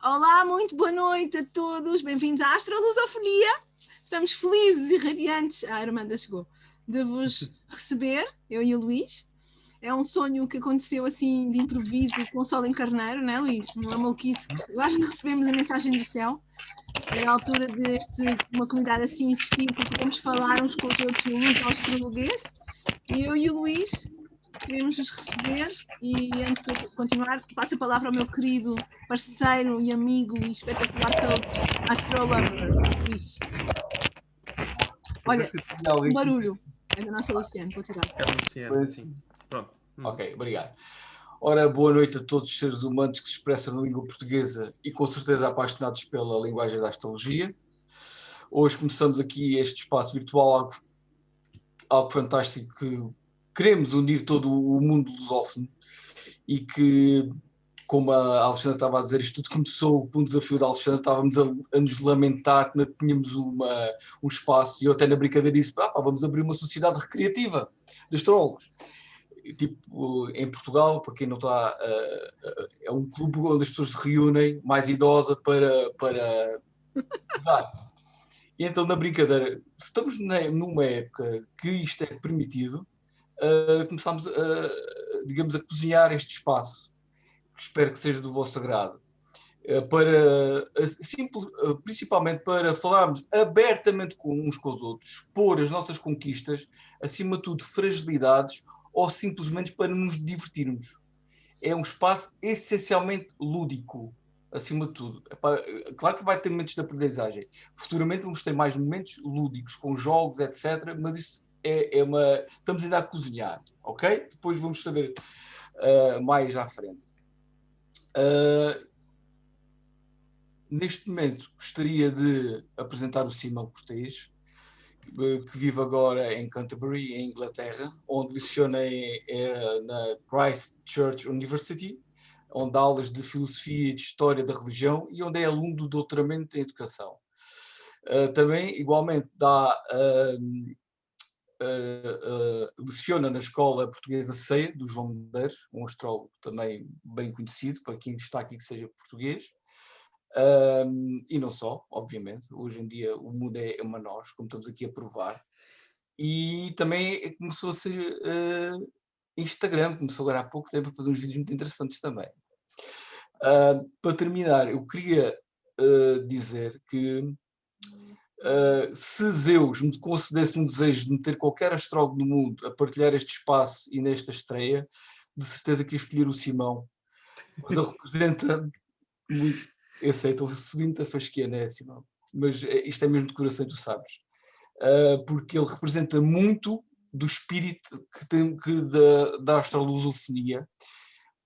Olá, muito boa noite a todos, bem-vindos à Astrolusofonia. Estamos felizes e radiantes, a Armanda chegou, de vos receber, eu e o Luís. É um sonho que aconteceu assim de improviso com o Sol em Carneiro, não é, Luís? Uma maluquice. Eu acho que recebemos a mensagem do céu. Era a altura uma comunidade assim insistiu que podemos falar uns com os outros no uso astrologuês. E eu e o Luís queremos vos receber. E antes de eu continuar, passo a palavra ao meu querido parceiro e amigo e espetacular coach, Astrolover, Luís. Olha, o barulho é da nossa Luciana, vou tirar. É a Luciana, sim. Pronto. Ok, obrigado. Ora, boa noite a todos os seres humanos que se expressam na língua portuguesa e com certeza apaixonados pela linguagem da astrologia. Hoje começamos aqui este espaço virtual, algo fantástico, que queremos unir todo o mundo lusófono e que, como a Alexandra estava a dizer, isto tudo começou com um desafio da Alexandra, estávamos a nos lamentar que não tínhamos um espaço, e eu até na brincadeira disse, vamos abrir uma sociedade recreativa de astrólogos. Tipo, em Portugal, para quem não está, é um clube onde as pessoas se reúnem, mais idosa, para jogar. E então, na brincadeira, se estamos numa época que isto é permitido, começámos, digamos, a cozinhar este espaço, que espero que seja do vosso agrado, principalmente para falarmos abertamente uns com os outros, expor as nossas conquistas, acima de tudo, fragilidades, ou simplesmente para nos divertirmos. É um espaço essencialmente lúdico, acima de tudo. Claro que vai ter momentos de aprendizagem. Futuramente vamos ter mais momentos lúdicos, com jogos, etc. Mas isso estamos ainda a cozinhar, ok? Depois vamos saber mais à frente. Neste momento gostaria de apresentar o Simão Cortês, que vive agora em Canterbury, em Inglaterra, onde leciona na Christ Church University, onde dá aulas de filosofia e de história da religião e onde é aluno do doutoramento em educação. Também, igualmente, leciona na Escola Portuguesa CEIA, do João Medeiros, um astrólogo também bem conhecido, para quem está aqui que seja português. E não só, obviamente, hoje em dia o mundo é uma nós, como estamos aqui a provar, e também começou a ser Instagram, começou agora há pouco tempo a fazer uns vídeos muito interessantes também. Para terminar, eu queria dizer que se Zeus me concedesse um desejo de meter qualquer astrólogo do mundo a partilhar este espaço e nesta estreia, de certeza que ia escolher o Simão, pois ele representa muito. Eu sei, estou subindo a fasquia, né, Simão? Mas isto é mesmo de coração, tu sabes. Porque ele representa muito do espírito da astrolusofonia,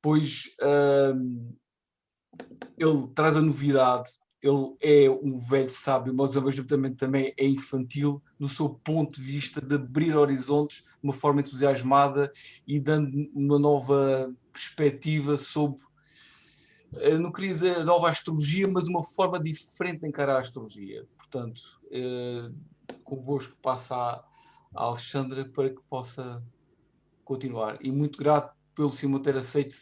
pois ele traz a novidade, ele é um velho sábio, mas ao mesmo tempo também é infantil no seu ponto de vista de abrir horizontes de uma forma entusiasmada e dando uma nova perspectiva sobre, eu não queria dizer nova astrologia, mas uma forma diferente de encarar a astrologia. Portanto, convosco passa a Alexandra para que possa continuar. E muito grato pelo Simão ter aceito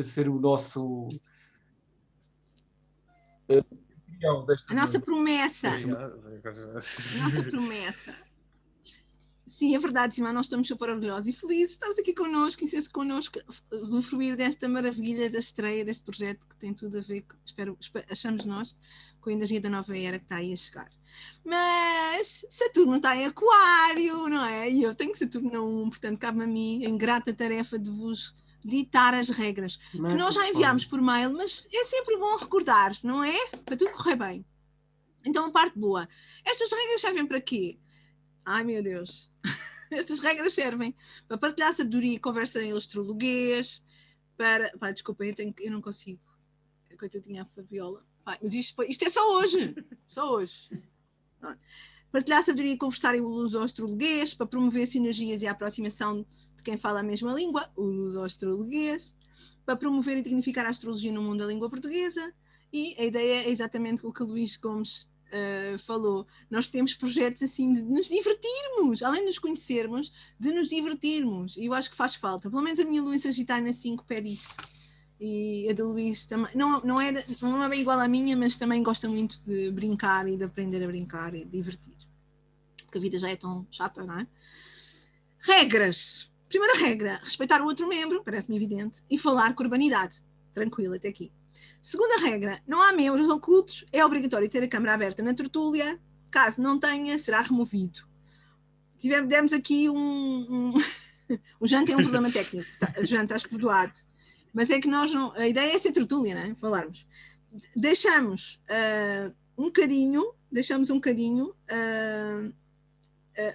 ser o nosso... a nossa promessa. A nossa promessa. Sim, é verdade, Simão, nós estamos super orgulhosos e felizes de estarmos aqui connosco e ser-se connosco, usufruir desta maravilha da estreia deste projeto que tem tudo a ver, achamos nós, com a energia da nova era que está aí a chegar. Mas Saturno está em Aquário, não é? E eu tenho Saturno na 1, portanto cabe-me a mim a ingrata tarefa de vos ditar as regras, que nós já enviámos por mail, mas é sempre bom recordar, não é? Para tudo correr bem. Então a parte boa. Estas regras servem para quê? Ai, meu Deus. Estas regras servem para partilhar sabedoria e conversa em astrologuês, para... desculpem, eu não consigo. A coitadinha a Fabiola. Mas isto é só hoje. Só hoje. Partilhar sabedoria e conversar em uso astrologuês, para promover sinergias e a aproximação de quem fala a mesma língua, o uso astrologuês, para promover e dignificar a astrologia no mundo da língua portuguesa. E a ideia é exatamente o que o Luís Gomes falou. Nós temos projetos assim de nos divertirmos, além de nos conhecermos, de nos divertirmos. E eu acho que faz falta. Pelo menos a minha lua em Sagitário na 5 pede isso. E a de Luís também, não é bem igual à minha, mas também gosta muito de brincar e de aprender a brincar e de divertir. Porque a vida já é tão chata, não é? Regras. Primeira regra, respeitar o outro membro, parece-me evidente, e falar com urbanidade. Tranquilo até aqui. Segunda regra, não há membros ocultos, é obrigatório ter a câmara aberta na tertúlia, caso não tenha, será removido. Demos aqui o Janta é um problema técnico, o Janta estás perdoado, mas é que nós não, a ideia é ser tertúlia, não é? Falarmos. Deixamos um bocadinho,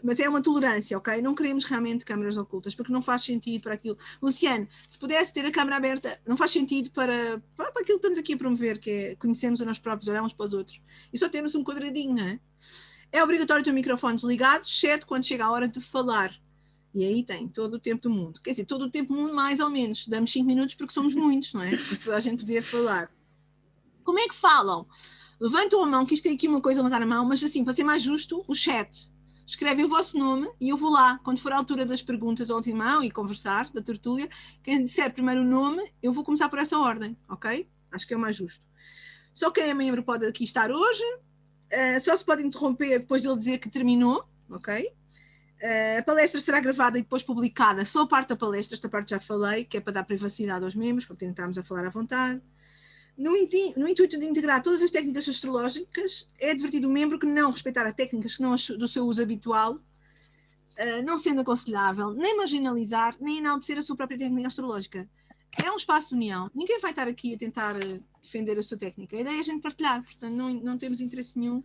mas é uma tolerância, ok? Não queremos realmente câmaras ocultas, porque não faz sentido para aquilo. Luciano, se pudesse ter a câmara aberta, não faz sentido para aquilo que estamos aqui a promover, que é conhecermos a nós próprios, olhar uns para os outros. E só temos um quadradinho, não é? É obrigatório ter o microfone desligado, exceto quando chega a hora de falar. E aí tem todo o tempo do mundo. Quer dizer, todo o tempo do mundo, mais ou menos. Damos 5 minutos porque somos muitos, não é? Para toda a gente poder falar. Como é que falam? Levantam a mão, que isto tem aqui uma coisa a levantar a mão, mas assim, para ser mais justo, o chat. Escrevem o vosso nome e eu vou lá. Quando for a altura das perguntas ao timão e conversar, da tertúlia, quem disser primeiro o nome, eu vou começar por essa ordem, ok? Acho que é o mais justo. Só quem é membro pode aqui estar hoje. Só se pode interromper depois de ele dizer que terminou, ok? A palestra será gravada e depois publicada, só a parte da palestra, esta parte já falei, que é para dar privacidade aos membros, para tentarmos a falar à vontade. No intuito de integrar todas as técnicas astrológicas, é advertido o membro que não respeitar as técnicas que não do seu uso habitual, não sendo aconselhável nem marginalizar, nem enaltecer a sua própria técnica astrológica. É um espaço de união. Ninguém vai estar aqui a tentar defender a sua técnica. A ideia é a gente partilhar, portanto não temos interesse nenhum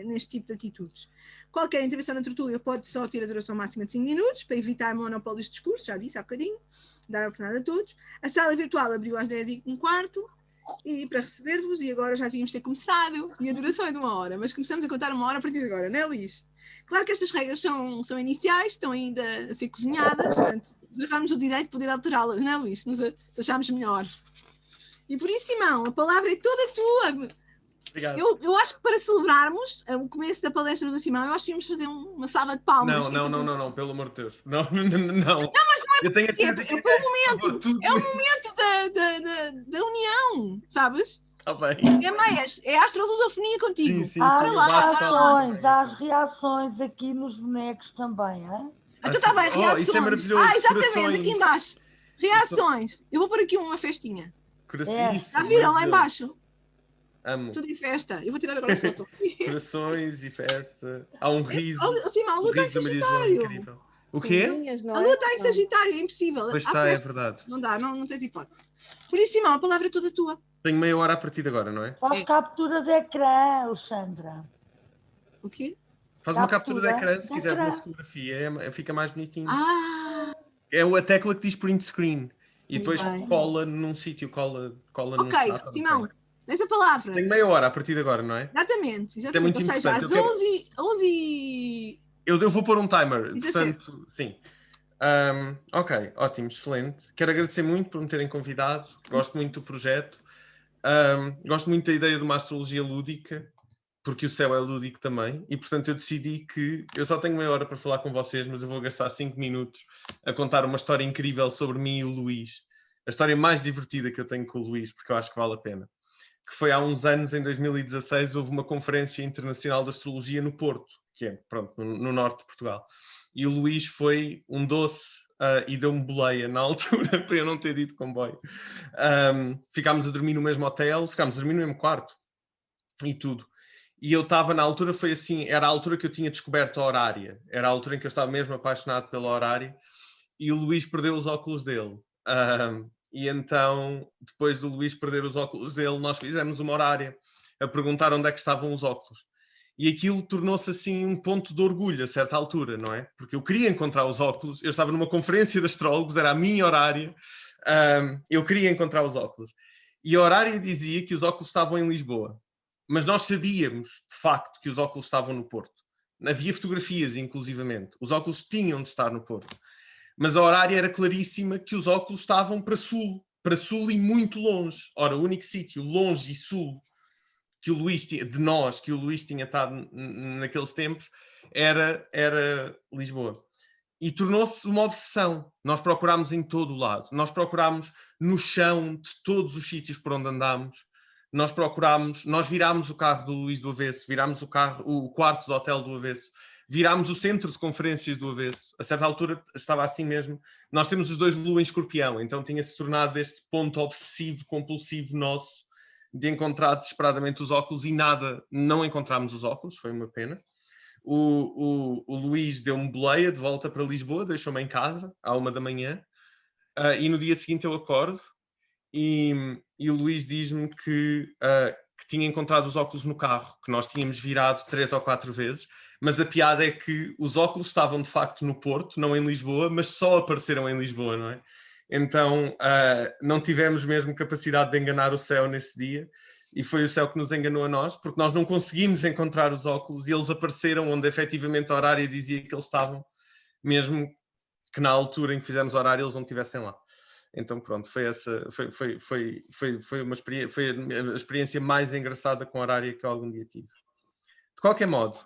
neste tipo de atitudes. Qualquer intervenção na tertúlia pode só ter a duração máxima de 5 minutos, para evitar monopólios de discurso, já disse há bocadinho, dar a oportunidade a todos. A sala virtual abriu às 10h15 e para receber-vos, e agora já devíamos ter começado, e a duração é de 1 hora, mas começamos a contar 1 hora a partir de agora, não é, Luís? Claro que estas regras são iniciais, estão ainda a ser cozinhadas, portanto, reservamos o direito de poder alterá-las, não é, Luís? Se acharmos melhor. E por isso, Simão, a palavra é toda tua. Obrigado. Eu acho que para celebrarmos o começo da palestra do Simão, eu acho que devíamos fazer uma salva de palmas. Não, pelo amor de Deus. Não. Não, mas não é eu tenho é o momento da união, sabes? Tá bem. É a astrolusofonia contigo. Sim, há as reações aqui nos bonecos também, hein? Então está bem, reações. Isso é maravilhoso. Exatamente, corações. aqui embaixo. Reações. Eu vou pôr aqui uma festinha. Já viram lá embaixo? Amo. Tudo em festa. Eu vou tirar agora a foto. Corações e festa. Há um riso. Sim, a lua está em Sagitário. Incrível. O quê? A lua está em Sagitário, é impossível. Pois está, é verdade. Não dá, não tens hipótese. Por isso, Simão, a palavra é toda tua. Tenho meia hora a partir de agora, não é? Faz captura de ecrã, Alexandra. O quê? Faz uma captura de ecrã, se quiseres uma fotografia, fica mais bonitinho. É a tecla que diz print screen. E depois cola num sítio, cola num Ok, Simão. Tens a palavra. Tenho meia hora a partir de agora, não é? Exatamente. É muito Ou seja, importante. às 11 Eu vou pôr um timer. 17. Portanto, sim. Ok, ótimo, excelente. Quero agradecer muito por me terem convidado. Gosto muito do projeto. Gosto muito da ideia de uma astrologia lúdica, porque o céu é lúdico também. E, portanto, eu decidi que eu só tenho meia hora para falar com vocês, mas eu vou gastar 5 minutos a contar uma história incrível sobre mim e o Luís. A história mais divertida que eu tenho com o Luís, porque eu acho que vale a pena. Que foi há uns anos, em 2016, houve uma conferência internacional de astrologia no Porto, que é, pronto, no norte de Portugal. E o Luís foi um doce e deu-me boleia na altura, para eu não ter ido de comboio. Ficámos a dormir no mesmo hotel, ficámos a dormir no mesmo quarto e tudo. E eu estava, na altura, foi assim, era a altura que eu tinha descoberto a horária. Era a altura em que eu estava mesmo apaixonado pela horária. E o Luís perdeu os óculos dele. E então, depois do Luís perder os óculos dele, nós fizemos uma horária a perguntar onde é que estavam os óculos. E aquilo tornou-se assim um ponto de orgulho a certa altura, não é? Porque eu queria encontrar os óculos, eu estava numa conferência de astrólogos, era a minha horária, eu queria encontrar os óculos. E a horária dizia que os óculos estavam em Lisboa. Mas nós sabíamos, de facto, que os óculos estavam no Porto. Havia fotografias, inclusivamente. Os óculos tinham de estar no Porto. Mas a horária era claríssima que os óculos estavam para sul e muito longe. Ora, o único sítio longe e sul que o Luís tinha, de nós, que o Luís tinha estado naqueles tempos, era Lisboa. E tornou-se uma obsessão. Nós procurámos em todo o lado. Nós procurámos no chão de todos os sítios por onde andámos. Nós virámos o carro do Luís do avesso, virámos o quarto do hotel do avesso, virámos o centro de conferências do avesso. A certa altura estava assim mesmo. Nós temos os 2 de lua em Escorpião, então tinha-se tornado este ponto obsessivo, compulsivo nosso de encontrar desesperadamente os óculos e não encontramos os óculos, foi uma pena. O Luís deu-me boleia de volta para Lisboa, deixou-me em casa à 1 da manhã, e no dia seguinte eu acordo e o Luís diz-me que tinha encontrado os óculos no carro, que nós tínhamos virado 3 ou 4 vezes, mas a piada é que os óculos estavam de facto no Porto, não em Lisboa, mas só apareceram em Lisboa, não é? Então não tivemos mesmo capacidade de enganar o céu nesse dia. E foi o céu que nos enganou a nós, porque nós não conseguimos encontrar os óculos e eles apareceram onde efetivamente a horária dizia que eles estavam, mesmo que na altura em que fizemos o horário eles não estivessem lá. Então pronto, foi a experiência mais engraçada com horário que eu algum dia tive. De qualquer modo,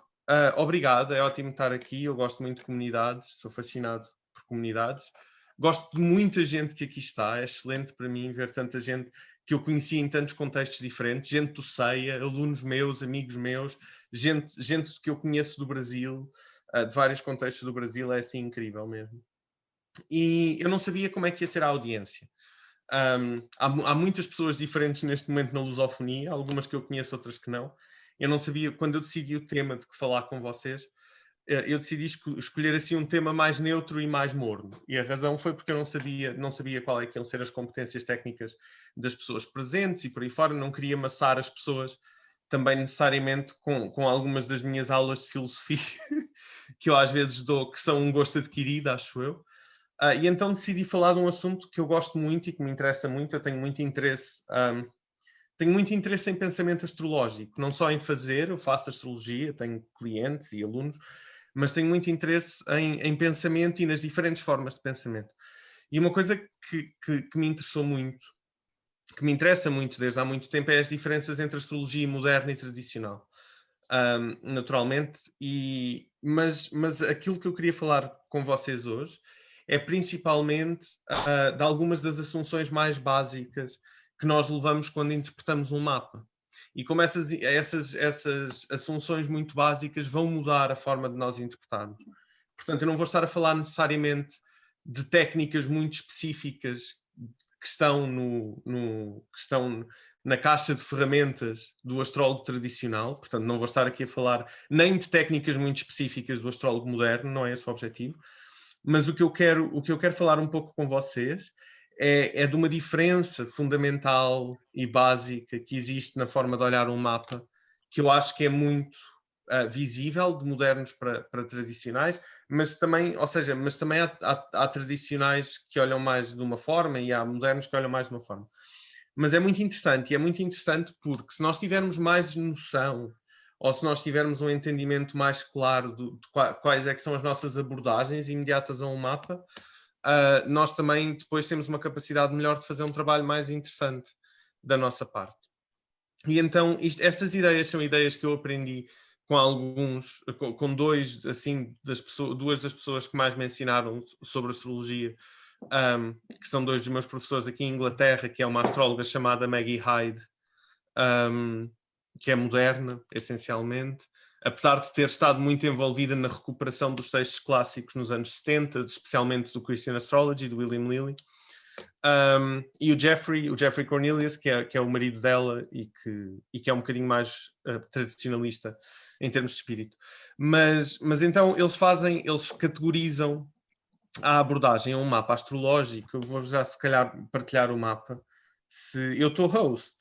obrigado, é ótimo estar aqui, eu gosto muito de comunidades, sou fascinado por comunidades. Gosto de muita gente que aqui está, é excelente para mim ver tanta gente que eu conheci em tantos contextos diferentes, gente do CEIA, alunos meus, amigos meus, gente que eu conheço do Brasil, de vários contextos do Brasil, é assim incrível mesmo. E eu não sabia como é que ia ser a audiência. Há muitas pessoas diferentes neste momento na lusofonia, algumas que eu conheço, outras que não. Eu não sabia, quando eu decidi o tema de que falar com vocês, eu decidi escolher assim um tema mais neutro e mais morno. E a razão foi porque eu não sabia qual é que iam ser as competências técnicas das pessoas presentes e por aí fora. Não queria amassar as pessoas também necessariamente com algumas das minhas aulas de filosofia que eu às vezes dou, que são um gosto adquirido, acho eu. E então decidi falar de um assunto que eu gosto muito e que me interessa muito. Eu tenho muito interesse em pensamento astrológico, não só em fazer, eu faço astrologia, tenho clientes e alunos, mas tenho muito interesse em pensamento e nas diferentes formas de pensamento. E uma coisa que me interessou muito, que me interessa muito desde há muito tempo, é as diferenças entre astrologia moderna e tradicional, naturalmente. Mas aquilo que eu queria falar com vocês hoje é principalmente de algumas das assunções mais básicas que nós levamos quando interpretamos um mapa. E como essas assunções muito básicas vão mudar a forma de nós interpretarmos. Portanto, eu não vou estar a falar necessariamente de técnicas muito específicas que estão na caixa de ferramentas do astrólogo tradicional. Portanto, não vou estar aqui a falar nem de técnicas muito específicas do astrólogo moderno, não é esse o objetivo. Mas o que eu quero falar um pouco com vocês é de uma diferença fundamental e básica que existe na forma de olhar um mapa, que eu acho que é muito visível, de modernos para tradicionais, mas também há tradicionais que olham mais de uma forma e há modernos que olham mais de uma forma. Mas é muito interessante porque se nós tivermos mais noção, ou se nós tivermos um entendimento mais claro de quais é que são as nossas abordagens imediatas a um mapa, nós também depois temos uma capacidade melhor de fazer um trabalho mais interessante da nossa parte. E então, estas ideias são ideias que eu aprendi com duas das pessoas que mais me ensinaram sobre astrologia, que são 2 dos meus professores aqui em Inglaterra, que é uma astróloga chamada Maggie Hyde, que é moderna, essencialmente, apesar de ter estado muito envolvida na recuperação dos textos clássicos nos anos 70, especialmente do Christian Astrology, do William Lilly. E o Jeffrey Cornelius, que é o marido dela e que é um bocadinho mais tradicionalista em termos de espírito. Mas então eles categorizam a abordagem a um mapa astrológico. Eu vou já se calhar partilhar o mapa. Se eu estou host.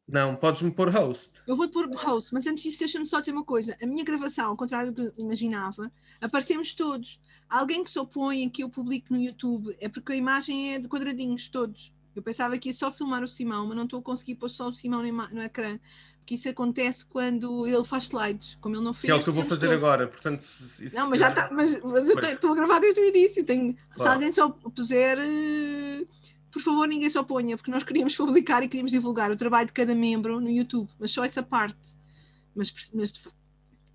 Não, podes-me pôr host. Eu vou-te pôr host, mas antes disso deixa-me só dizer uma coisa. A minha gravação, ao contrário do que eu imaginava, aparecemos todos. Alguém que se opõe a que eu publique no YouTube é porque a imagem é de quadradinhos, todos. Eu pensava que ia só filmar o Simão, mas não estou a conseguir pôr só o Simão no ecrã. Porque isso acontece quando ele faz slides, como ele não fez. Que é o que eu vou fazer agora, portanto... Não, mas já está, mas eu estou a gravar desde o início. Claro. Se alguém só puser... Por favor, ninguém se oponha, porque nós queríamos publicar e queríamos divulgar o trabalho de cada membro no YouTube, mas só essa parte. Mas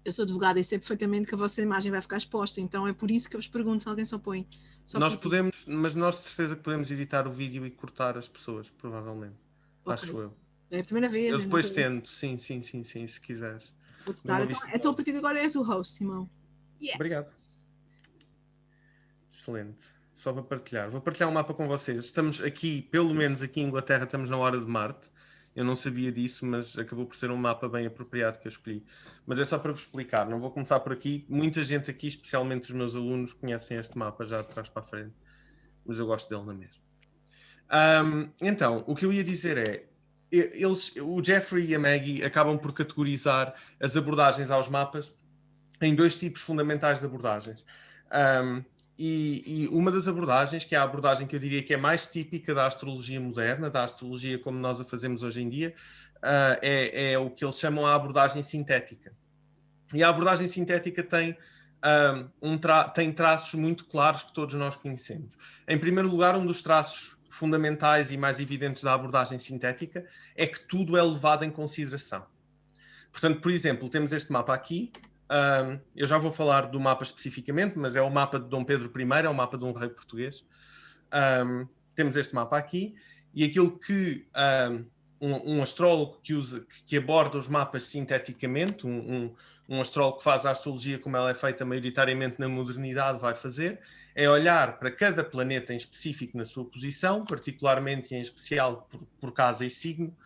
Eu sou advogada e sei perfeitamente que a vossa imagem vai ficar exposta, então é por isso que eu vos pergunto se alguém só põe. Nós podemos, mas nós de certeza que podemos editar o vídeo e cortar as pessoas, provavelmente. Okay. Acho eu. É a primeira vez. Eu depois tento, sim, se quiseres. Vou-te dar. Então, a partir de agora és o host, Simão. Yes. Obrigado. Excelente. Só para partilhar. Vou partilhar um mapa com vocês. Estamos aqui, pelo menos aqui em Inglaterra, estamos na hora de Marte. Eu não sabia disso, mas acabou por ser um mapa bem apropriado que eu escolhi. Mas é só para vos explicar, não vou começar por aqui. Muita gente aqui, especialmente os meus alunos, conhecem este mapa já de trás para a frente. Mas eu gosto dele na mesma. Então, o que eu ia dizer é, o Jeffrey e a Maggie acabam por categorizar as abordagens aos mapas em 2 tipos fundamentais de abordagens. E uma das abordagens, que é a abordagem que eu diria que é mais típica da astrologia moderna, da astrologia como nós a fazemos hoje em dia, é o que eles chamam a abordagem sintética. E a abordagem sintética tem traços muito claros que todos nós conhecemos. Em primeiro lugar, um dos traços fundamentais e mais evidentes da abordagem sintética é que tudo é levado em consideração. Portanto, por exemplo, temos este mapa aqui. Eu já vou falar do mapa especificamente, mas é o mapa de Dom Pedro I, é o mapa de um rei português. Temos este mapa aqui, e aquilo que um astrólogo que aborda os mapas sinteticamente, um astrólogo que faz a astrologia como ela é feita maioritariamente na modernidade, vai fazer, é olhar para cada planeta em específico na sua posição, particularmente e em especial por casa e signo,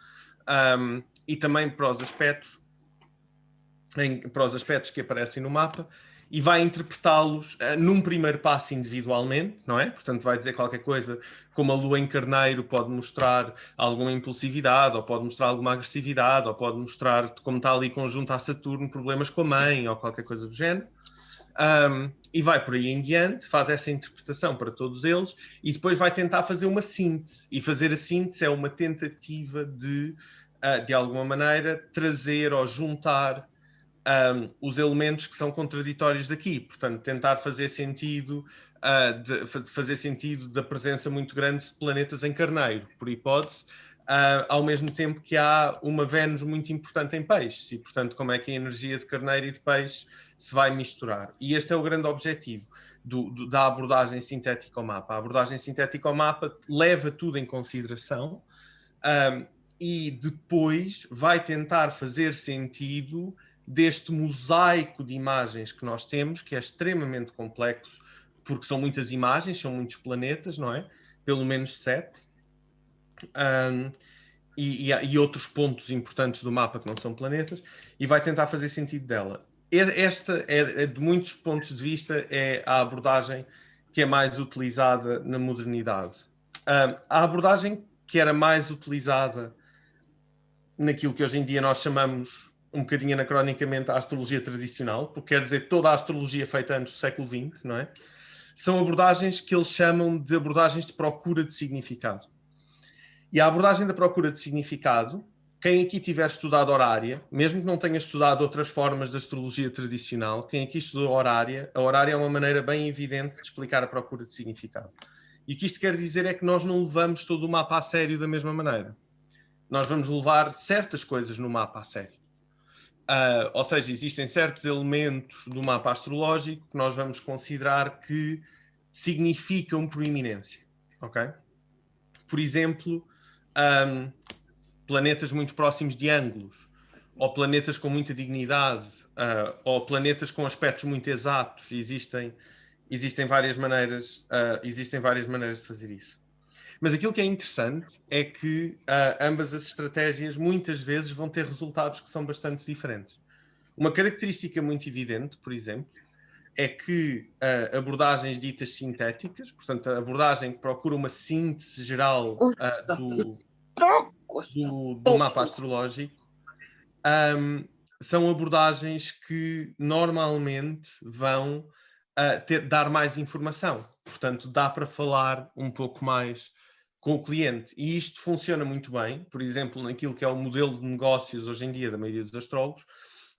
e também para os aspectos que aparecem no mapa, e vai interpretá-los num primeiro passo individualmente, não é? Portanto, vai dizer qualquer coisa como a lua em carneiro pode mostrar alguma impulsividade, ou pode mostrar alguma agressividade, ou pode mostrar, como está ali conjunto a Saturno, problemas com a mãe, ou qualquer coisa do género. E vai por aí em diante, faz essa interpretação para todos eles, e depois vai tentar fazer uma síntese. E fazer a síntese é uma tentativa de alguma maneira, trazer ou juntar os elementos que são contraditórios daqui, portanto, tentar fazer sentido, fazer sentido da presença muito grande de planetas em carneiro, por hipótese, ao mesmo tempo que há uma Vênus muito importante em peixes, e, portanto, como é que a energia de carneiro e de peixe se vai misturar. E este é o grande objetivo da abordagem sintética ao mapa. A abordagem sintética ao mapa leva tudo em consideração e depois vai tentar fazer sentido deste mosaico de imagens que nós temos, que é extremamente complexo, porque são muitas imagens, são muitos planetas, não é? Pelo menos 7. E outros pontos importantes do mapa que não são planetas, e vai tentar fazer sentido dela. Esta, de muitos pontos de vista, é a abordagem que é mais utilizada na modernidade. A abordagem que era mais utilizada naquilo que hoje em dia nós chamamos um bocadinho anacronicamente a astrologia tradicional, porque quer dizer toda a astrologia feita antes do século XX, não é? São abordagens que eles chamam de abordagens de procura de significado. E a abordagem da procura de significado, quem aqui tiver estudado horária, mesmo que não tenha estudado outras formas de astrologia tradicional, quem aqui estudou horária, a horária é uma maneira bem evidente de explicar a procura de significado. E o que isto quer dizer é que nós não levamos todo o mapa a sério da mesma maneira. Nós vamos levar certas coisas no mapa a sério. Ou seja, existem certos elementos do mapa astrológico que nós vamos considerar que significam proeminência. Okay? Por exemplo, planetas muito próximos de ângulos, ou planetas com muita dignidade, ou planetas com aspectos muito exatos. Existem várias maneiras de fazer isso. Mas aquilo que é interessante é que ambas as estratégias muitas vezes vão ter resultados que são bastante diferentes. Uma característica muito evidente, por exemplo, é que abordagens ditas sintéticas, portanto, a abordagem que procura uma síntese geral do mapa astrológico, são abordagens que normalmente vão dar mais informação. Portanto, dá para falar um pouco mais com o cliente. E isto funciona muito bem, por exemplo, naquilo que é o modelo de negócios hoje em dia da maioria dos astrólogos,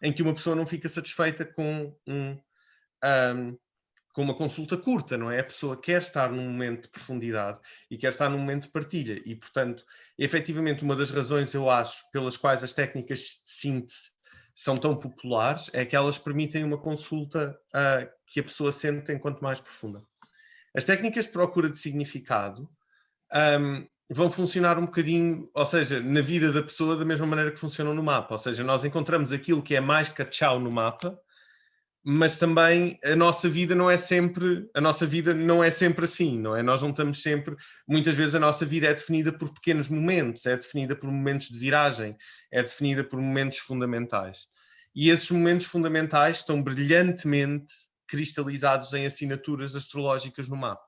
em que uma pessoa não fica satisfeita com uma consulta curta, não é? A pessoa quer estar num momento de profundidade e quer estar num momento de partilha. E, portanto, efetivamente, uma das razões, eu acho, pelas quais as técnicas de síntese são tão populares é que elas permitem uma consulta que a pessoa sente enquanto mais profunda. As técnicas de procura de significado vão funcionar um bocadinho, ou seja, na vida da pessoa da mesma maneira que funcionam no mapa. Ou seja, nós encontramos aquilo que é mais cachau no mapa, mas também a nossa vida não é sempre assim, não é? Nós não estamos sempre, muitas vezes a nossa vida é definida por pequenos momentos, é definida por momentos de viragem, é definida por momentos fundamentais. E esses momentos fundamentais estão brilhantemente cristalizados em assinaturas astrológicas no mapa.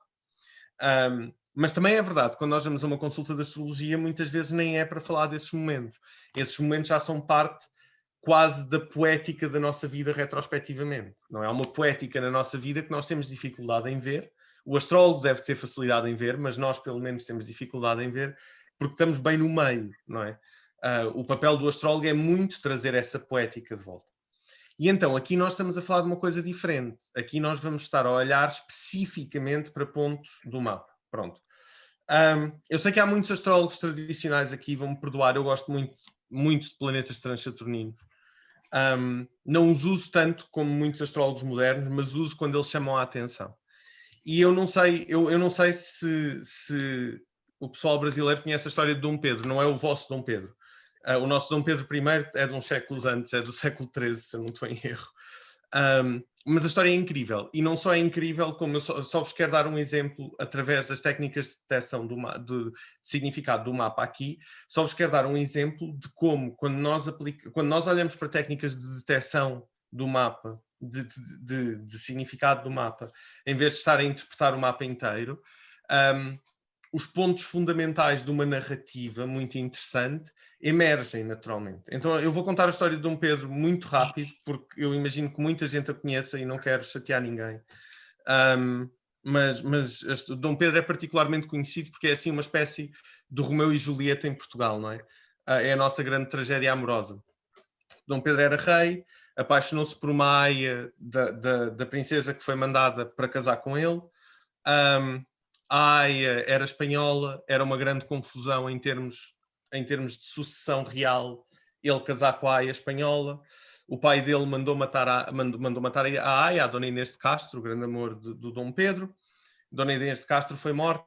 Mas também é verdade, quando nós vamos a uma consulta de astrologia, muitas vezes nem é para falar desses momentos. Esses momentos já são parte quase da poética da nossa vida retrospectivamente. Não é uma poética na nossa vida que nós temos dificuldade em ver. O astrólogo deve ter facilidade em ver, mas nós pelo menos temos dificuldade em ver, porque estamos bem no meio, não é? O papel do astrólogo é muito trazer essa poética de volta. E então, aqui nós estamos a falar de uma coisa diferente. Aqui nós vamos estar a olhar especificamente para pontos do mapa. Pronto. Eu sei que há muitos astrólogos tradicionais aqui, vão-me perdoar, eu gosto muito de planetas transsaturninos. Não os uso tanto como muitos astrólogos modernos, mas uso quando eles chamam a atenção. E eu não sei se o pessoal brasileiro conhece a história de Dom Pedro, não é o vosso Dom Pedro. O nosso Dom Pedro I é de uns séculos antes, é do século XIII, se eu não estou em erro. Mas a história é incrível, e não só é incrível, como eu só vos quero dar um exemplo através das técnicas de detecção de significado do mapa aqui, só vos quero dar um exemplo de como, quando nós olhamos para técnicas de detecção do mapa, de significado do mapa, em vez de estar a interpretar o mapa inteiro, os pontos fundamentais de uma narrativa muito interessante emergem naturalmente. Então eu vou contar a história de Dom Pedro muito rápido, porque eu imagino que muita gente a conheça e não quero chatear ninguém. Mas Dom Pedro é particularmente conhecido porque é assim uma espécie de Romeu e Julieta em Portugal, não é? É a nossa grande tragédia amorosa. Dom Pedro era rei, apaixonou-se por uma aia da princesa que foi mandada para casar com ele. A aia era espanhola, era uma grande confusão em termos de sucessão real, ele casar com a aia espanhola. O pai dele mandou matar a aia, a Dona Inês de Castro, o grande amor do Dom Pedro. Dona Inês de Castro foi morta,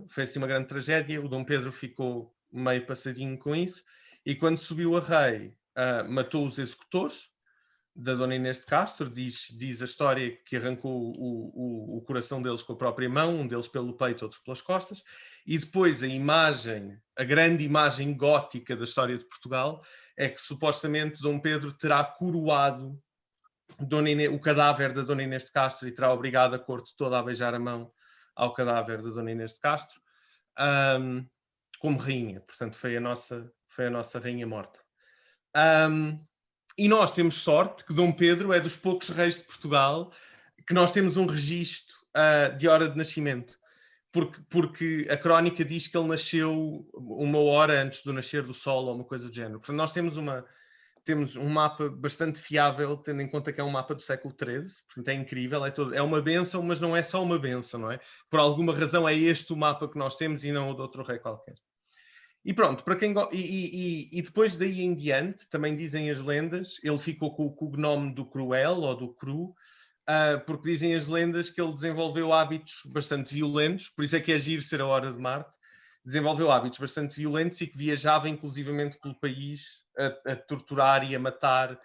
foi assim uma grande tragédia. O Dom Pedro ficou meio passadinho com isso, e quando subiu a rei, matou os executores da Dona Inês de Castro. Diz a história que arrancou o coração deles com a própria mão, um deles pelo peito, outros pelas costas, e depois a grande imagem gótica da história de Portugal é que supostamente Dom Pedro terá coroado o cadáver da Dona Inês de Castro e terá obrigado a corte toda a beijar a mão ao cadáver da Dona Inês de Castro, como rainha. Portanto, foi a nossa rainha morta. E nós temos sorte que Dom Pedro é dos poucos reis de Portugal que nós temos um registro de hora de nascimento, porque a crónica diz que ele nasceu 1 hora antes do nascer do sol ou uma coisa do género. Portanto, nós temos um mapa bastante fiável, tendo em conta que é um mapa do século XIII. Portanto, é incrível, é uma bênção, mas não é só uma bênção, não é? Por alguma razão é este o mapa que nós temos e não o de outro rei qualquer. E pronto, para quem e depois daí em diante, também dizem as lendas, ele ficou com o cognome do Cruel ou do Cru, porque dizem as lendas que ele desenvolveu hábitos bastante violentos, por isso é que é giro ser a Hora de Marte. Desenvolveu hábitos bastante violentos e que viajava inclusivamente pelo país a torturar e a matar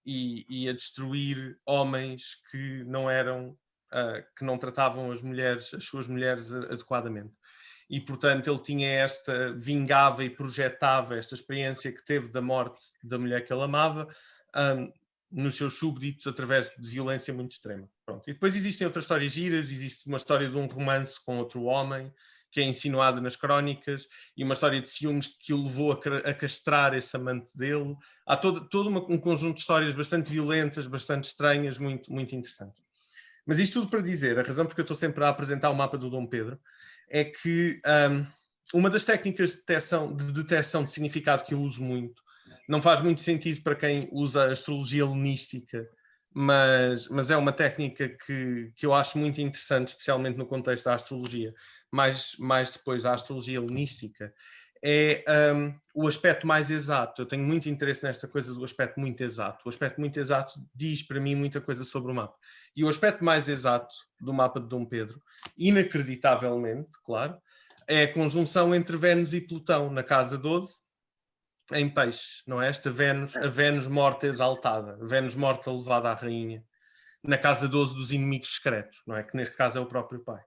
e a destruir homens que não tratavam as suas mulheres adequadamente. E, portanto, ele vingava e projetava esta experiência que teve da morte da mulher que ele amava nos seus súbditos através de violência muito extrema. Pronto. E depois existem outras histórias giras, existe uma história de um romance com outro homem, que é insinuado nas crónicas, e uma história de ciúmes que o levou a castrar esse amante dele. Há todo um conjunto de histórias bastante violentas, bastante estranhas, muito, muito interessantes. Mas isto tudo para dizer, a razão porque eu estou sempre a apresentar o mapa do Dom Pedro, é que uma das técnicas de detecção de significado que eu uso muito, não faz muito sentido para quem usa a astrologia helenística, mas é uma técnica que eu acho muito interessante, especialmente no contexto da astrologia, mais depois da astrologia helenística, é o aspecto mais exato. Eu tenho muito interesse nesta coisa do aspecto muito exato. O aspecto muito exato diz para mim muita coisa sobre o mapa. E o aspecto mais exato do mapa de Dom Pedro, inacreditavelmente, claro, é a conjunção entre Vênus e Plutão na casa 12, em Peixes, não é? Esta Vênus, a Vênus morta exaltada, a Vênus morta levada à rainha, na casa 12 dos inimigos secretos, não é? Que neste caso é o próprio pai.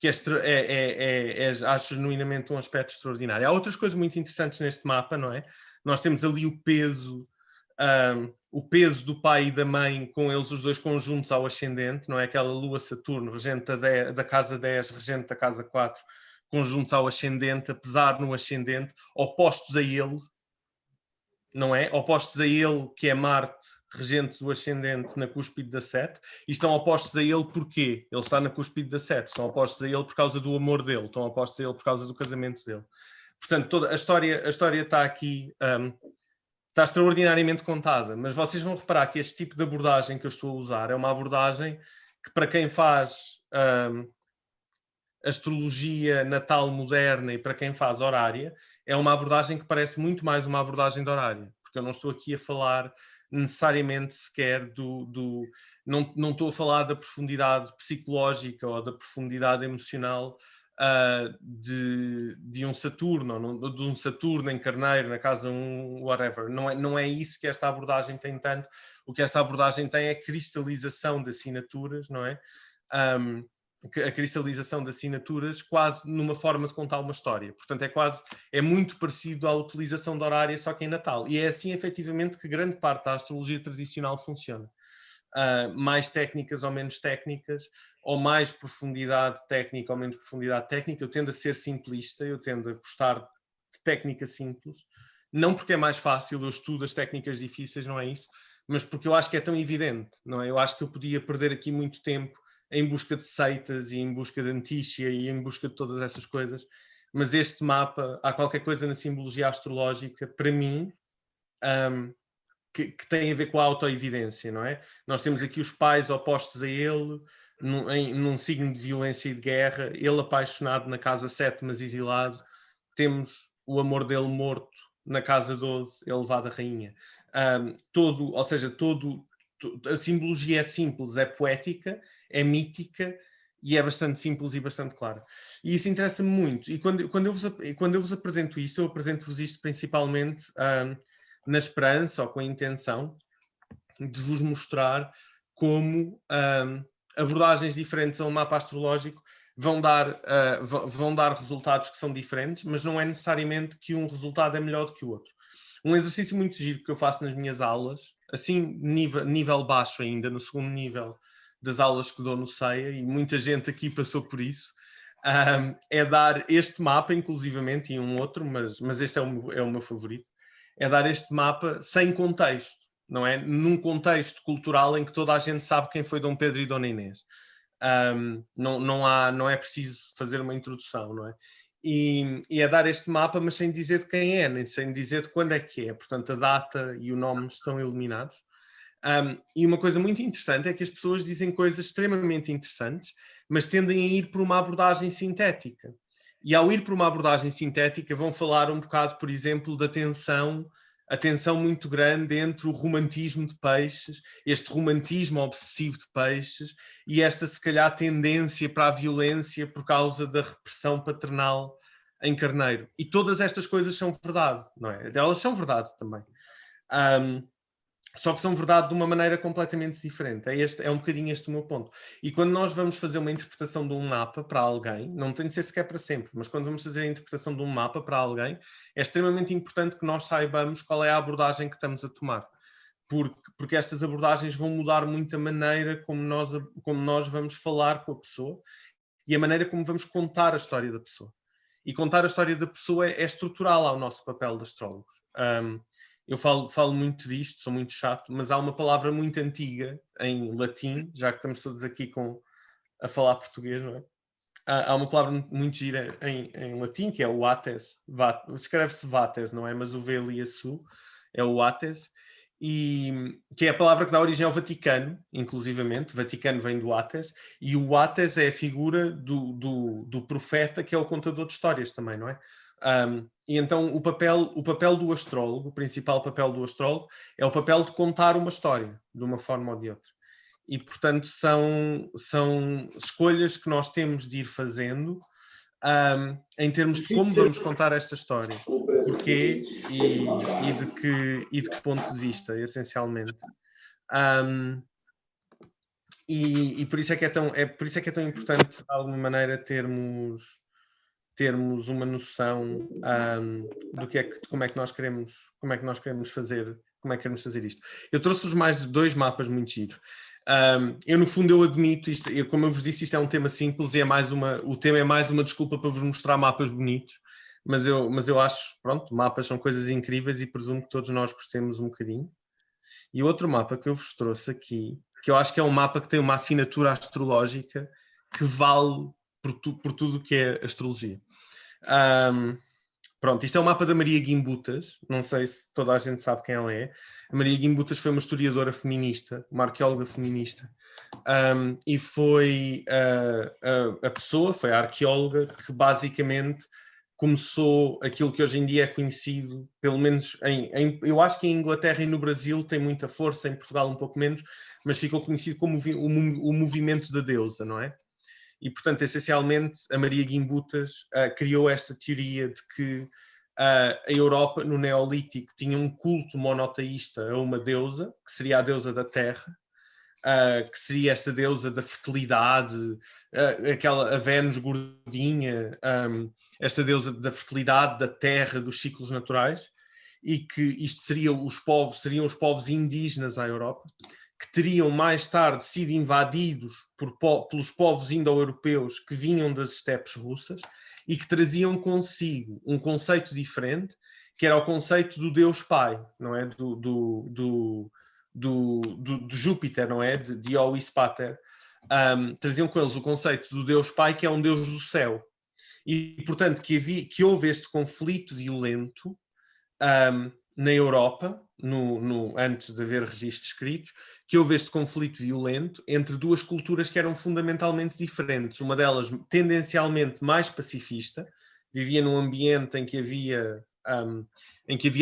Que acho genuinamente um aspecto extraordinário. Há outras coisas muito interessantes neste mapa, não é? Nós temos ali o peso do pai e da mãe, com eles os dois conjuntos ao ascendente, não é? Aquela Lua-Saturno, regente da casa 10, regente da casa 4, conjuntos ao ascendente, apesar no ascendente, opostos a ele, não é? Opostos a ele, que é Marte, regente do ascendente na cúspide da 7, e estão opostos a ele porquê? Ele está na cúspide da 7, estão opostos a ele por causa do amor dele, estão opostos a ele por causa do casamento dele. Portanto, toda a história está aqui, está extraordinariamente contada, mas vocês vão reparar que este tipo de abordagem que eu estou a usar é uma abordagem que, para quem faz astrologia natal moderna e para quem faz horária, é uma abordagem que parece muito mais uma abordagem de horária, porque eu não estou aqui a falar necessariamente sequer não estou a falar da profundidade psicológica ou da profundidade emocional de um Saturno, ou de um Saturno em Carneiro, na casa 1, whatever. Não é isso que esta abordagem tem tanto. O que esta abordagem tem é a cristalização de assinaturas, não é? A cristalização de assinaturas quase numa forma de contar uma história. Portanto, é muito parecido à utilização da horária, só que em Natal. E é assim, efetivamente, que grande parte da astrologia tradicional funciona. Mais técnicas ou menos técnicas, ou mais profundidade técnica ou menos profundidade técnica. Eu tendo a ser simplista, eu tendo a gostar de técnica simples. Não porque é mais fácil, eu estudo as técnicas difíceis, não é isso, mas porque eu acho que é tão evidente, não é? Eu acho que eu podia perder aqui muito tempo em busca de seitas e em busca de Antícia e em busca de todas essas coisas, mas este mapa, há qualquer coisa na simbologia astrológica, para mim, que tem a ver com a autoevidência, não é? Nós temos aqui os pais opostos a ele, num signo de violência e de guerra, ele apaixonado na casa 7, mas exilado, temos o amor dele morto na casa 12, ele levado à rainha. A simbologia é simples, é poética, é mítica e é bastante simples e bastante clara. E isso interessa-me muito. E quando eu vos apresento isto, eu apresento-vos isto principalmente na esperança ou com a intenção de vos mostrar como abordagens diferentes a um mapa astrológico vão dar resultados que são diferentes, mas não é necessariamente que um resultado é melhor do que o outro. Um exercício muito giro que eu faço nas minhas aulas, assim, nível baixo ainda, no segundo nível das aulas que dou no CEIA, e muita gente aqui passou por isso, é dar este mapa, inclusivamente, e um outro, mas este é o meu favorito, é dar este mapa sem contexto, não é? Num contexto cultural em que toda a gente sabe quem foi Dom Pedro e Dona Inês. Não é preciso fazer uma introdução, não é? E é dar este mapa, mas sem dizer de quem é, nem sem dizer de quando é que é. Portanto, a data e o nome estão eliminados. E uma coisa muito interessante é que as pessoas dizem coisas extremamente interessantes, mas tendem a ir por uma abordagem sintética. E ao ir por uma abordagem sintética vão falar um bocado, por exemplo, da a tensão muito grande entre o romantismo de Peixes, este romantismo obsessivo de Peixes, e esta, se calhar, tendência para a violência por causa da repressão paternal em Carneiro. E todas estas coisas são verdade, não é? Elas são verdade também. Só que são verdade de uma maneira completamente diferente. É um bocadinho este o meu ponto. E quando nós vamos fazer uma interpretação de um mapa para alguém, não tem de ser sequer para sempre, mas quando vamos fazer a interpretação de um mapa para alguém, é extremamente importante que nós saibamos qual é a abordagem que estamos a tomar. Porque estas abordagens vão mudar muito a maneira como nós vamos falar com a pessoa e a maneira como vamos contar a história da pessoa. E contar a história da pessoa é estrutural ao nosso papel de astrólogos. Eu falo muito disto, sou muito chato, mas há uma palavra muito antiga em latim, já que estamos todos aqui a falar português, não é? Há uma palavra muito gira em latim, que é o ates. Escreve-se vates, não é? Mas o V ali a su é o ates. e que é a palavra que dá origem ao Vaticano, inclusivamente. Vaticano vem do Ates, e o Ates é a figura do profeta, que é o contador de histórias também, não é? E então o papel do astrólogo, o principal papel do astrólogo, é o papel de contar uma história, de uma forma ou de outra. E, portanto, são escolhas que nós temos de ir fazendo em termos de como vamos contar esta história, porquê e de que ponto de vista, essencialmente. E por isso é que é tão importante, de alguma maneira, termos uma noção de como é que nós queremos fazer isto. Eu trouxe-vos mais de 2 mapas muito giros. Eu, no fundo, eu admito isto, como eu vos disse, isto é um tema simples e o tema é mais uma desculpa para vos mostrar mapas bonitos, mas eu acho, pronto, mapas são coisas incríveis e presumo que todos nós gostemos um bocadinho. E o outro mapa que eu vos trouxe aqui, que eu acho que é um mapa que tem uma assinatura astrológica que vale por tudo o que é astrologia. Pronto, isto é o mapa da Maria Guimbutas, não sei se toda a gente sabe quem ela é. A Maria Guimbutas foi uma historiadora feminista, uma arqueóloga feminista, e foi foi a arqueóloga que basicamente começou aquilo que hoje em dia é conhecido, pelo menos eu acho que em Inglaterra e no Brasil tem muita força, em Portugal um pouco menos, mas ficou conhecido como o movimento da deusa, não é? E, portanto, essencialmente, a Maria Guimbutas criou esta teoria de que a Europa, no Neolítico, tinha um culto monoteísta a uma deusa, que seria a deusa da terra, que seria esta deusa da fertilidade, a Vênus gordinha, esta deusa da fertilidade, da terra, dos ciclos naturais, e que isto seriam os povos indígenas à Europa, que teriam mais tarde sido invadidos pelos povos indo-europeus que vinham das estepes russas e que traziam consigo um conceito diferente, que era o conceito do Deus Pai, não é? Do Júpiter, não é? De Iois Pater. Traziam com eles o conceito do Deus Pai, que é um Deus do céu. E, portanto, que houve este conflito violento na Europa, antes de haver registros escritos, que houve este conflito violento entre 2 culturas que eram fundamentalmente diferentes. Uma delas tendencialmente mais pacifista, vivia num ambiente em que havia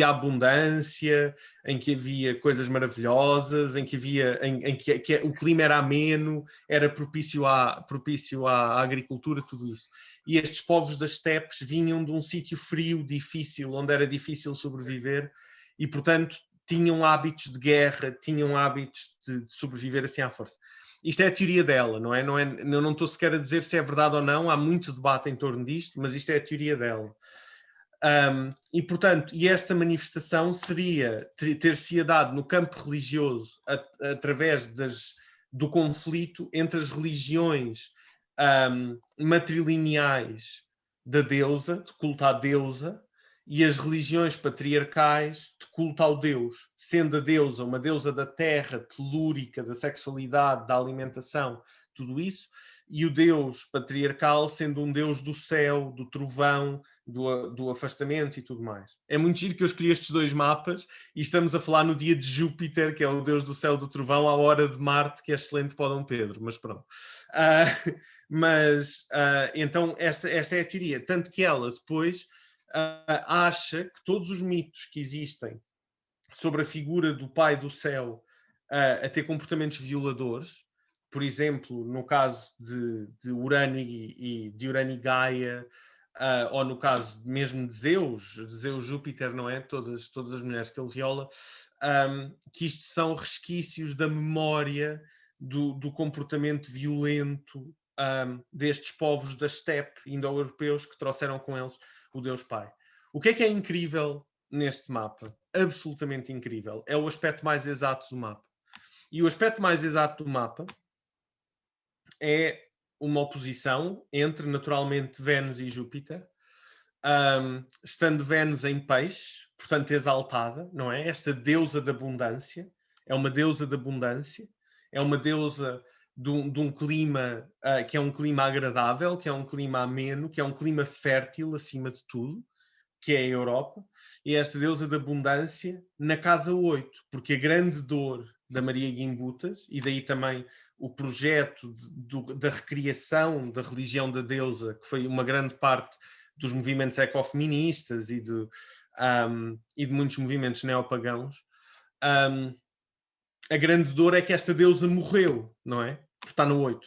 abundância, em que havia coisas maravilhosas, em que o clima era ameno, era propício à agricultura, tudo isso. E estes povos das estepes vinham de um sítio frio, difícil, onde era difícil sobreviver, e, portanto, tinham hábitos de guerra, tinham hábitos de sobreviver assim à força. Isto é a teoria dela, não é? Eu não estou sequer a dizer se é verdade ou não, há muito debate em torno disto, mas isto é a teoria dela. E, portanto, esta manifestação ter-se dado no campo religioso através do conflito entre as religiões matrilineais da deusa, de culto à deusa, e as religiões patriarcais de culto ao Deus, sendo a deusa uma deusa da terra, telúrica, da sexualidade, da alimentação, tudo isso, e o Deus patriarcal sendo um Deus do céu, do trovão, do afastamento e tudo mais. É muito giro que eu escolhi estes 2 mapas e estamos a falar no dia de Júpiter, que é o Deus do céu, do trovão, à hora de Marte, que é excelente para Dom Pedro, mas pronto. Então esta é a teoria, tanto que ela depois acha que todos os mitos que existem sobre a figura do Pai do Céu a ter comportamentos violadores, por exemplo, no caso de Urano e Gaia, ou no caso mesmo de Zeus Júpiter, não é? Todas as mulheres que ele viola, que isto são resquícios da memória do comportamento violento destes povos da steppe indo-europeus que trouxeram com eles o Deus Pai. O que é incrível neste mapa? Absolutamente incrível. É o aspecto mais exato do mapa. E o aspecto mais exato do mapa é uma oposição entre, naturalmente, Vênus e Júpiter, estando Vênus em peixe, portanto exaltada, não é? Esta deusa da abundância, é uma deusa da abundância, é uma deusa de um clima que é um clima agradável, que é um clima ameno, que é um clima fértil, acima de tudo, que é a Europa, e esta deusa da abundância na casa 8, porque a grande dor da Maria Gimbutas, e daí também o projeto da recriação da religião da deusa, que foi uma grande parte dos movimentos ecofeministas e de muitos movimentos neopagãos, a grande dor é que esta deusa morreu, não é? Porque está no 8.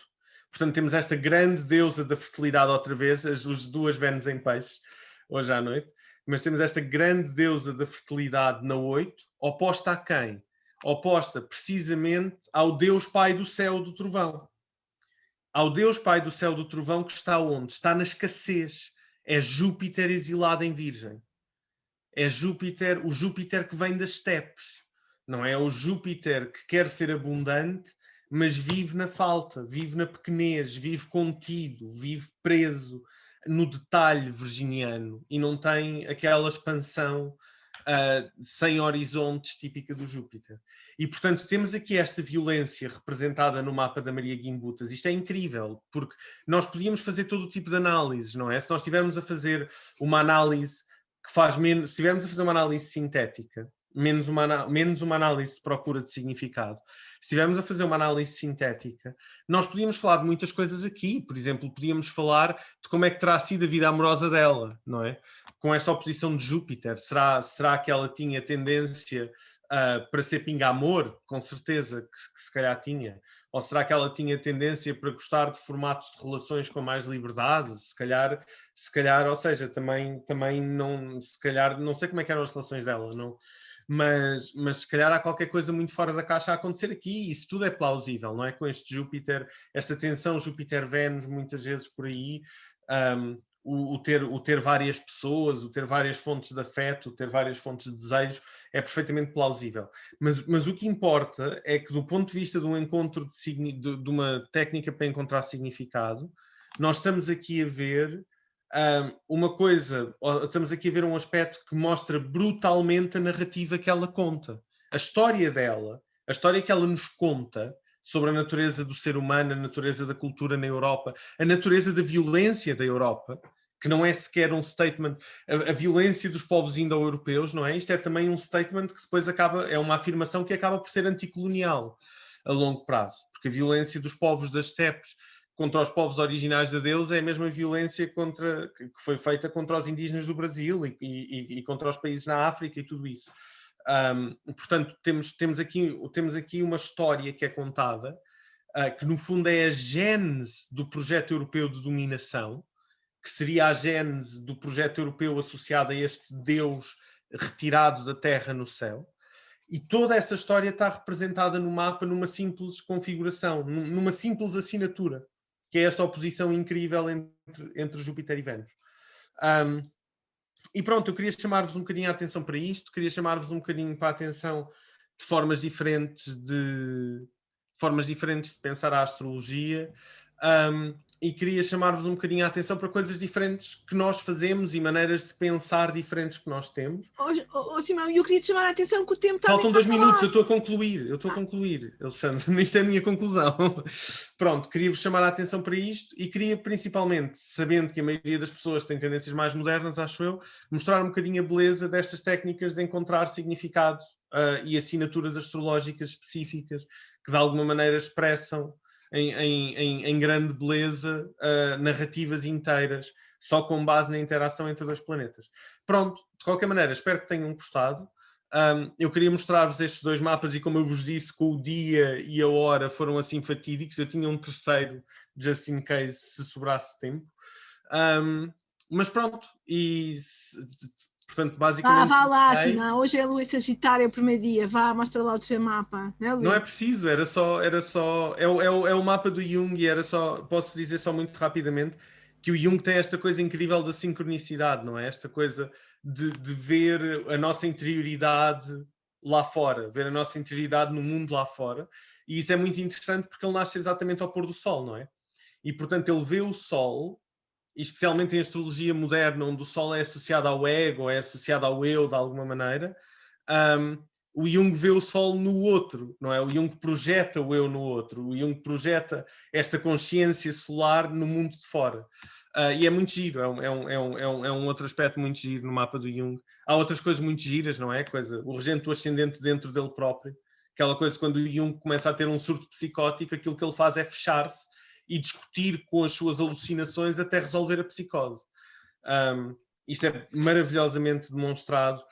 Portanto, temos esta grande deusa da fertilidade outra vez, as duas Vênus em peixe, hoje à noite, mas temos esta grande deusa da fertilidade na 8, oposta a quem? Oposta precisamente ao Deus Pai do céu do trovão. Ao Deus Pai do céu do trovão, que está onde? Está na escassez. É Júpiter exilado em Virgem. É Júpiter, o Júpiter que vem das estepes. Não é o Júpiter que quer ser abundante, mas vive na falta, vive na pequenez, vive contido, vive preso no detalhe virginiano e não tem aquela expansão sem horizontes típica do Júpiter. E, portanto, temos aqui esta violência representada no mapa da Maria Gimbutas. Isto é incrível, porque nós podíamos fazer todo o tipo de análises, não é? Se nós estivermos a fazer uma análise que faz menos... Se estivermos a fazer uma análise sintética, menos uma análise de procura de significado. Se estivermos a fazer uma análise sintética, nós podíamos falar de muitas coisas aqui. Por exemplo, podíamos falar de como é que terá sido a vida amorosa dela, não é? Com esta oposição de Júpiter. Será que ela tinha tendência para ser pinga-amor? Com certeza que se calhar tinha. Ou será que ela tinha tendência para gostar de formatos de relações com mais liberdade? Se calhar, ou seja, também não, se calhar, não sei como é que eram as relações dela, não... Mas se calhar há qualquer coisa muito fora da caixa a acontecer aqui, e isso tudo é plausível, não é? Com este Júpiter, esta tensão Júpiter-Vênus, muitas vezes por aí, o ter várias pessoas, o ter várias fontes de afeto, o ter várias fontes de desejo, é perfeitamente plausível. Mas o que importa é que, do ponto de vista de um encontro de uma técnica para encontrar significado, nós estamos aqui a ver... estamos aqui a ver um aspecto que mostra brutalmente a narrativa que ela conta. A história dela, a história que ela nos conta sobre a natureza do ser humano, a natureza da cultura na Europa, a natureza da violência da Europa, que não é sequer um statement, a violência dos povos indo-europeus, não é? Isto é também um statement que depois é uma afirmação que acaba por ser anticolonial a longo prazo, porque a violência dos povos das estepes contra os povos originários da deusa é a mesma violência que foi feita contra os indígenas do Brasil e contra os países na África e tudo isso. Portanto, temos aqui uma história que é contada, que no fundo é a gênese do projeto europeu de dominação, que seria a gênese do projeto europeu associado a este Deus retirado da terra no céu. E toda essa história está representada no mapa numa simples configuração, numa simples assinatura, que é esta oposição incrível entre Júpiter e Vênus. E pronto, eu queria chamar-vos um bocadinho a atenção para isto, queria chamar-vos um bocadinho para a atenção de formas diferentes de pensar a astrologia, e queria chamar-vos um bocadinho a atenção para coisas diferentes que nós fazemos e maneiras de pensar diferentes que nós temos. Simão, eu queria te chamar a atenção que o tempo está... Faltam 2 minutos, eu estou a concluir, Alexandre, isto é a minha conclusão. Pronto, queria-vos chamar a atenção para isto e queria principalmente, sabendo que a maioria das pessoas tem tendências mais modernas, acho eu, mostrar um bocadinho a beleza destas técnicas de encontrar significado e assinaturas astrológicas específicas que de alguma maneira expressam em grande beleza narrativas inteiras, só com base na interação entre dois planetas. Pronto, de qualquer maneira, espero que tenham gostado. Eu queria mostrar-vos estes 2 mapas e, como eu vos disse, com o dia e a hora foram assim fatídicos. Eu tinha um terceiro, just in case, se sobrasse tempo. Mas pronto, portanto, basicamente... Vá lá, Simão. Hoje é a lua em Sagitário, é o primeiro dia. Vá, mostra lá o teu mapa. Não é preciso, é o mapa do Jung, e posso dizer só muito rapidamente que o Jung tem esta coisa incrível da sincronicidade, não é? Esta coisa de ver a nossa interioridade lá fora, ver a nossa interioridade no mundo lá fora, e isso é muito interessante porque ele nasce exatamente ao pôr do sol, não é? E, portanto, ele vê o sol, e especialmente em astrologia moderna, onde o sol é associado ao ego, é associado ao eu, de alguma maneira, o Jung vê o sol no outro, não é? O Jung projeta o eu no outro, o Jung projeta esta consciência solar no mundo de fora. E é muito giro, é um outro aspecto muito giro no mapa do Jung. Há outras coisas muito giras, não é? O regente do ascendente dentro dele próprio. Aquela coisa quando o Jung começa a ter um surto psicótico, aquilo que ele faz é fechar-se e discutir com as suas alucinações até resolver a psicose. Isto é maravilhosamente demonstrado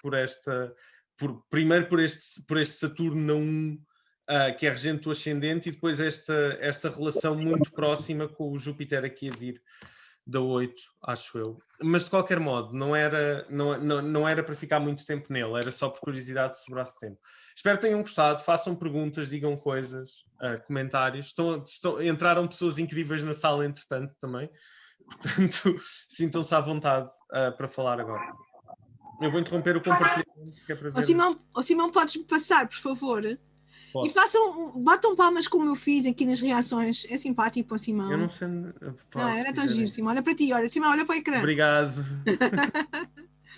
primeiro por este Saturno na 1, que é regente do ascendente, e depois esta relação muito próxima com o Júpiter aqui a vir da 8, acho eu. Mas de qualquer modo, não era para ficar muito tempo nele, era só por curiosidade se sobrasse tempo. Espero que tenham gostado, façam perguntas, digam coisas, comentários. Entraram pessoas incríveis na sala, entretanto, também. Portanto, sintam-se à vontade para falar agora. Eu vou interromper o compartilhamento, que é para ver... Simão, podes-me passar, por favor? Posso. E batam palmas como eu fiz aqui nas reações. É simpático para o Simão. Eu não sei... Não, era tão giro, Simão. Olha para ti, olha. Simão, olha para o ecrã. Obrigado.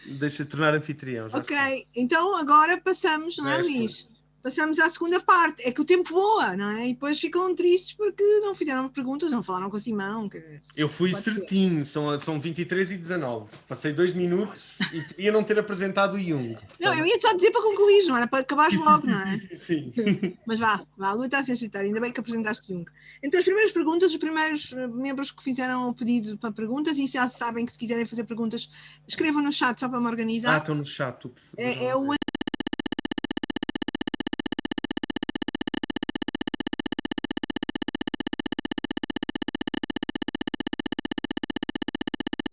Deixa-te tornar anfitrião. Ok, então agora passamos, não é, Luís? Passamos à segunda parte. É que o tempo voa, não é? E depois ficam tristes porque não fizeram perguntas, não falaram com o Simão. Eu fui certinho, são 23h19. Passei 2 minutos e podia não ter apresentado o Jung. Portanto... Não, eu ia só dizer para concluir, não era para acabares logo, não é? Sim. Mas vá, a Lu está a se agitar, ainda bem que apresentaste Jung. Então, as primeiras perguntas, os primeiros membros que fizeram o pedido para perguntas, e já sabem que se quiserem fazer perguntas, escrevam no chat só para me organizar. Estão no chat. É o